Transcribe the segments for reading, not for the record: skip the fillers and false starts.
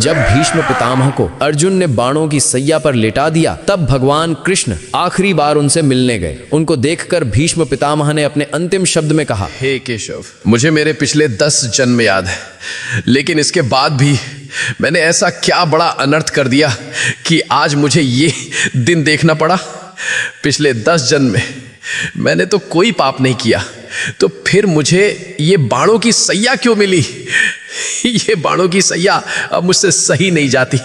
जब भीष्म पितामह को अर्जुन ने बाणों की सैया पर लेटा दिया, तब भगवान कृष्ण आखिरी बार उनसे मिलने गए। उनको देखकर भीष्म पितामह ने अपने अंतिम शब्द में कहा, हे केशव, मुझे मेरे पिछले 10 जन्म याद है, लेकिन इसके बाद भी मैंने ऐसा क्या बड़ा अनर्थ कर दिया कि आज मुझे ये दिन देखना पड़ा। पिछले 10 जन्म में मैंने तो कोई पाप नहीं किया, तो फिर मुझे ये बाणों की सैया क्यों मिली? ये बाणों की सैया अब मुझसे सही नहीं जाती।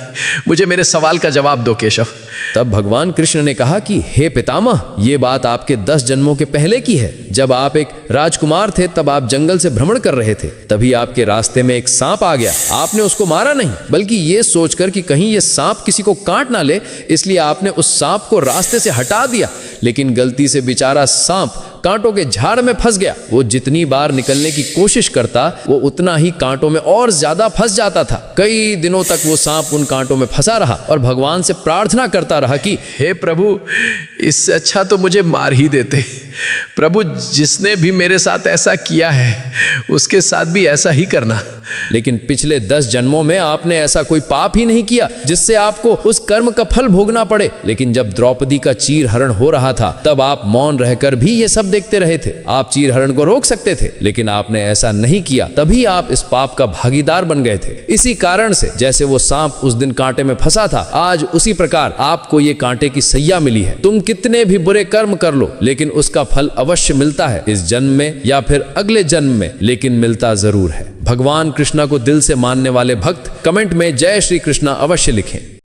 मुझे मेरे सवाल का जवाब दो केशव। तब भगवान कृष्ण ने कहा कि हे पितामह, ये बात आपके 10 जन्मों के पहले की है। जब आप एक राजकुमार थे, तब आप जंगल से भ्रमण कर रहे थे। तभी आपके रास्ते में एक सांप आ गया। आपने उसको मारा नहीं, बल्कि ये सोचकर कि कहीं ये सांप किसी को काट ना ले, इसलिए आपने उस सांप को रास्ते से हटा दिया। लेकिन गलती से बेचारा सांप कांटों के झाड़ में फंस गया। वो जितनी बार निकलने की कोशिश करता, वो उतना ही कांटों में और ज्यादा फंस जाता था। कई दिनों तक वो सांप उन कांटों में फंसा रहा और भगवान से प्रार्थना करता रहा कि हे प्रभु, इससे अच्छा तो मुझे मार ही देते। प्रभु, जिसने भी मेरे साथ ऐसा किया है, उसके साथ भी ऐसा ही करना। लेकिन पिछले 10 जन्मों में आपने ऐसा कोई पाप ही नहीं किया जिससे आपको उस कर्म का फल भोगना पड़े। लेकिन जब द्रौपदी का चीरहरण हो रहा था, तब आप मौन रहकर भी ये सब देखते रहे थे। आप चीरहरण को रोक सकते थे, लेकिन आपने ऐसा नहीं किया। तभी आप इस पाप का भागीदार बन गए थे। इसी कारण से जैसे वो सांप उस दिन कांटे में फंसा था, आज उसी प्रकार आपको ये कांटे की सैया मिली है। तुम कितने भी बुरे कर्म कर लो, लेकिन उसका फल अवश्य मिलता है, इस जन्म में या फिर अगले जन्म में, लेकिन मिलता जरूर है। भगवान कृष्णा को दिल से मानने वाले भक्त कमेंट में जय श्री कृष्णा अवश्य लिखें।